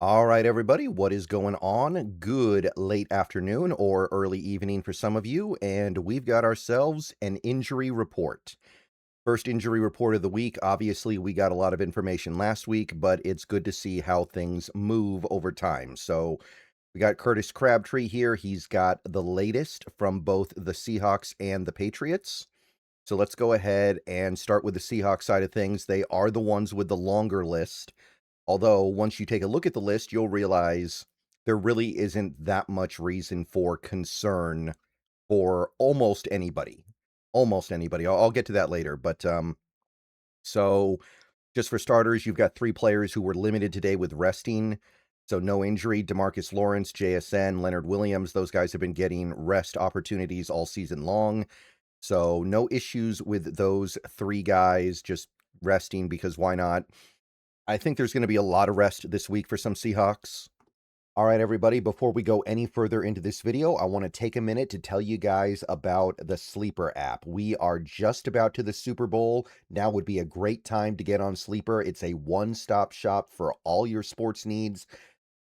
All right, everybody, what is going on? Good late afternoon or early evening for some of you, and we've got ourselves an injury report. First injury report of the week. Obviously, we got a lot of information last week, but it's good to see how things move over time. So we got Curtis Crabtree here. He's got the latest from both the Seahawks and the Patriots. So let's go ahead and start with the Seahawks side of things. They are the ones with the longer list. Although, once you take a look at the list, you'll realize there really isn't that much reason for concern for almost anybody. Almost anybody. I'll get to that later. So just for starters, you've got 3 players who were limited today with resting. So no injury. DeMarcus Lawrence, JSN, Leonard Williams. Those guys have been getting rest opportunities all season long. So no issues with those 3 guys just resting because why not? I think there's going to be a lot of rest this week for some Seahawks. All right, everybody, before we go any further into this video, I want to take a minute to tell you guys about the Sleeper app. We are just about to the Super Bowl. Now would be a great time to get on Sleeper. It's a one-stop shop for all your sports needs.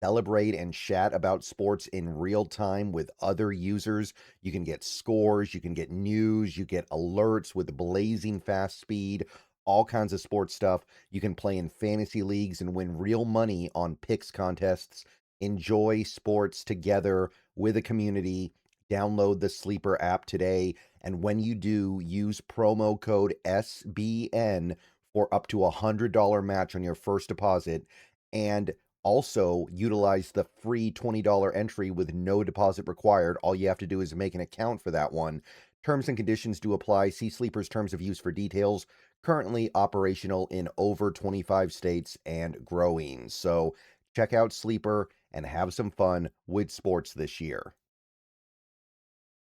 Celebrate and chat about sports in real time with other users. You can get scores, you can get news, you get alerts with blazing fast speed, all kinds of sports stuff. You can play in fantasy leagues and win real money on picks contests. Enjoy sports together with a community. Download the Sleeper app today. And when you do, use promo code SBN for up to $100 match on your first deposit. And also utilize the free $20 entry with no deposit required. All you have to do is make an account for that one. Terms and conditions do apply. See Sleeper's terms of use for details. Currently operational in over 25 states and growing. So check out Sleeper and have some fun with sports this year.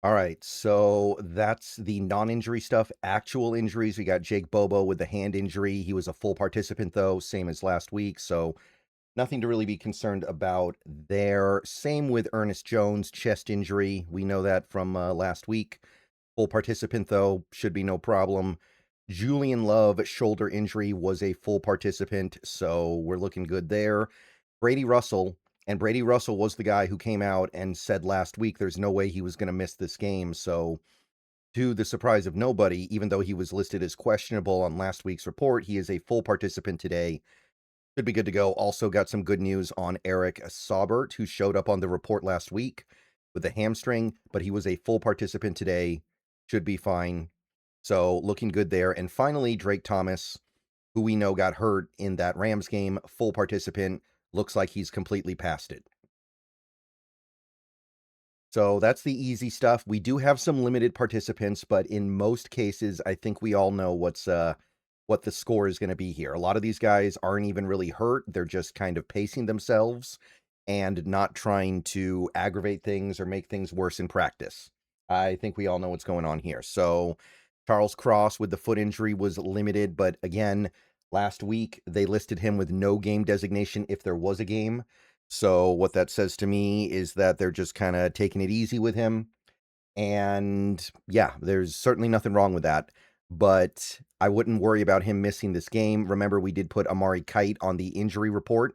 All right, so that's the non-injury stuff. Actual injuries, we got Jake Bobo with the hand injury. He was a full participant, though, same as last week, so nothing to really be concerned about there. Same with Ernest Jones, chest injury. We know that from last week. Full participant, though, should be no problem. Julian Love, shoulder injury, was a full participant, so we're looking good there. Brady Russell, and Brady Russell was the guy who came out and said last week there's no way he was going to miss this game. So, to the surprise of nobody, even though he was listed as questionable on last week's report, he is a full participant today. Should be good to go. Also got some good news on Eric Saubert, who showed up on the report last week with a hamstring, but he was a full participant today. Should be fine. So looking good there. And finally, Drake Thomas, who we know got hurt in that Rams game, full participant. Looks like he's completely past it. So that's the easy stuff. We do have some limited participants, but in most cases, I think we all know what the score is going to be here. A lot of these guys aren't even really hurt. They're just kind of pacing themselves and not trying to aggravate things or make things worse in practice. I think we all know what's going on here. So Charles Cross with the foot injury was limited, but again, last week they listed him with no game designation if there was a game. So what that says to me is that they're just kind of taking it easy with him. And yeah, there's certainly nothing wrong with that. But I wouldn't worry about him missing this game. Remember, we did put Amari Kite on the injury report.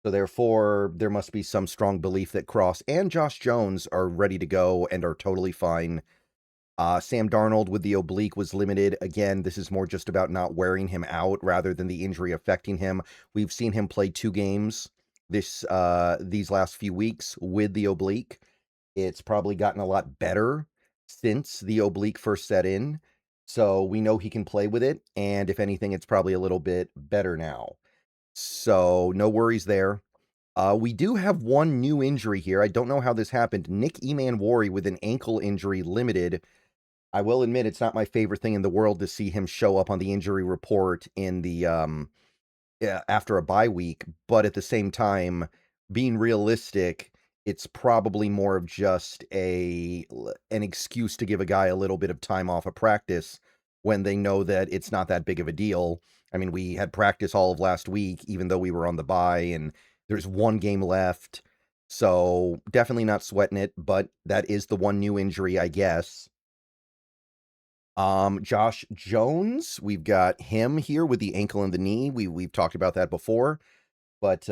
So therefore, there must be some strong belief that Cross and Josh Jones are ready to go and are totally fine. Sam Darnold with the oblique was limited. Again, this is more just about not wearing him out rather than the injury affecting him. We've seen him play 2 games these last few weeks with the oblique. It's probably gotten a lot better since the oblique first set in. So we know he can play with it. And if anything, it's probably a little bit better now. So no worries there. We do have one new injury here. I don't know how this happened. Nick Emanwari with an ankle injury limited. I will admit it's not my favorite thing in the world to see him show up on the injury report in the after a bye week, but at the same time, being realistic, it's probably more of just an excuse to give a guy a little bit of time off of practice when they know that it's not that big of a deal. I mean, we had practice all of last week, even though we were on the bye, and there's one game left. So definitely not sweating it, but that is the one new injury, I guess. Josh Jones, we've got him here with the ankle and the knee. We've talked about that before, but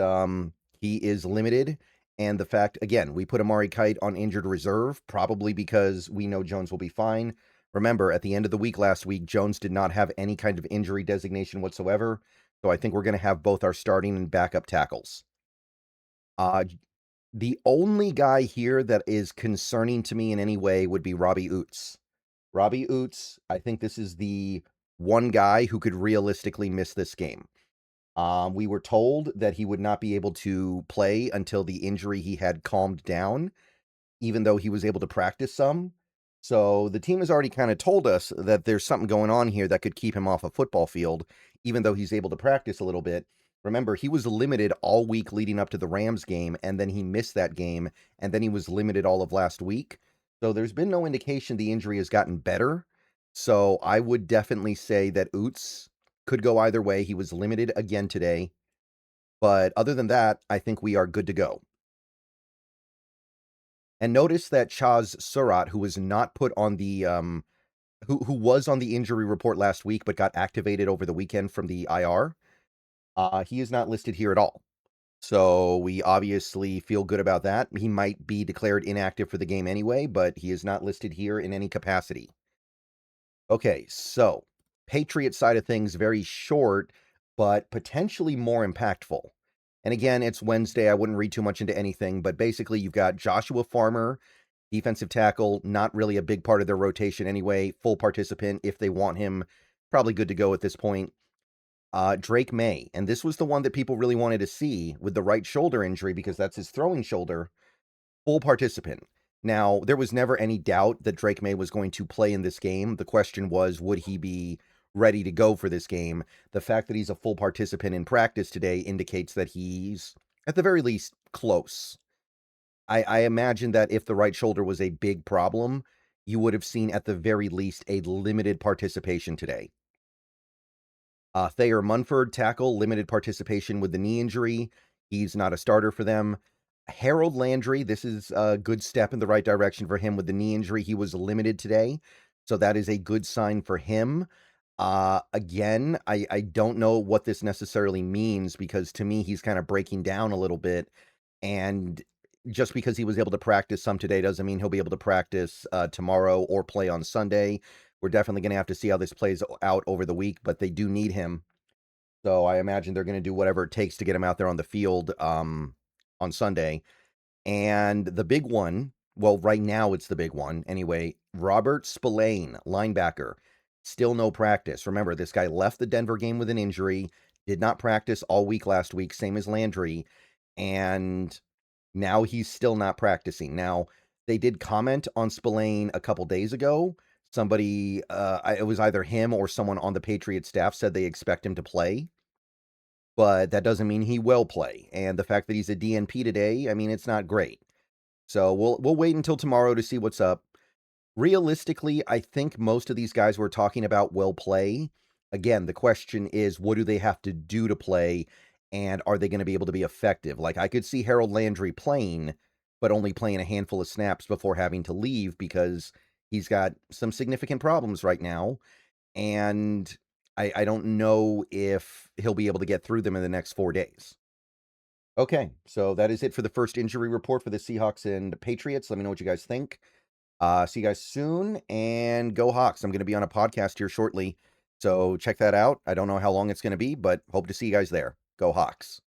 He is limited. And the fact, again, we put Amari Kite on injured reserve, probably because we know Jones will be fine. Remember, at the end of the week last week, Jones did not have any kind of injury designation whatsoever. So I think we're going to have both our starting and backup tackles. The only guy here that is concerning to me in any way would be Robbie Oots. Robbie Oots, I think this is the one guy who could realistically miss this game. We were told that he would not be able to play until the injury he had calmed down, even though he was able to practice some. So the team has already kind of told us that there's something going on here that could keep him off a football field, even though he's able to practice a little bit. Remember, he was limited all week leading up to the Rams game, and then he missed that game, and then he was limited all of last week. So there's been no indication the injury has gotten better. So I would definitely say that Oots could go either way. He was limited again today. But other than that, I think we are good to go. And notice that Chaz Surratt, who was not put on the who was on the injury report last week but got activated over the weekend from the IR, he is not listed here at all. So we obviously feel good about that. He might be declared inactive for the game anyway, but he is not listed here in any capacity. Okay, so Patriot side of things, very short, but potentially more impactful. And again, it's Wednesday. I wouldn't read too much into anything, but basically you've got Joshua Farmer, defensive tackle, not really a big part of their rotation anyway, full participant if they want him, probably good to go at this point. Drake May, and this was the one that people really wanted to see with the right shoulder injury because that's his throwing shoulder, full participant. Now, there was never any doubt that Drake May was going to play in this game. The question was, would he be ready to go for this game? The fact that he's a full participant in practice today indicates that he's, at the very least, close. I imagine that if the right shoulder was a big problem, you would have seen at the very least a limited participation today. Thayer Munford, tackle, limited participation with the knee injury. He's not a starter for them. Harold Landry, this is a good step in the right direction for him with the knee injury. He was limited today, so that is a good sign for him. Again, I don't know what this necessarily means because to me, he's kind of breaking down a little bit. And just because he was able to practice some today doesn't mean he'll be able to practice tomorrow or play on Sunday. We're definitely going to have to see how this plays out over the week, but they do need him. So I imagine they're going to do whatever it takes to get him out there on the field on Sunday. And the big one, well, right now it's the big one. Anyway, Robert Spillane, linebacker, still no practice. Remember, this guy left the Denver game with an injury, did not practice all week last week, same as Landry. And now he's still not practicing. Now, they did comment on Spillane a couple days ago. Somebody, it was either him or someone on the Patriots staff said they expect him to play, but that doesn't mean he will play. And the fact that he's a DNP today, I mean, it's not great. So we'll wait until tomorrow to see what's up. Realistically, I think most of these guys we're talking about will play. Again, the question is, what do they have to do to play, and are they going to be able to be effective? Like, I could see Harold Landry playing, but only playing a handful of snaps before having to leave because he's got some significant problems right now, and I don't know if he'll be able to get through them in the next 4 days. Okay, so that is it for the first injury report for the Seahawks and Patriots. Let me know what you guys think. See you guys soon, and go Hawks. I'm going to be on a podcast here shortly, so check that out. I don't know how long it's going to be, but hope to see you guys there. Go Hawks.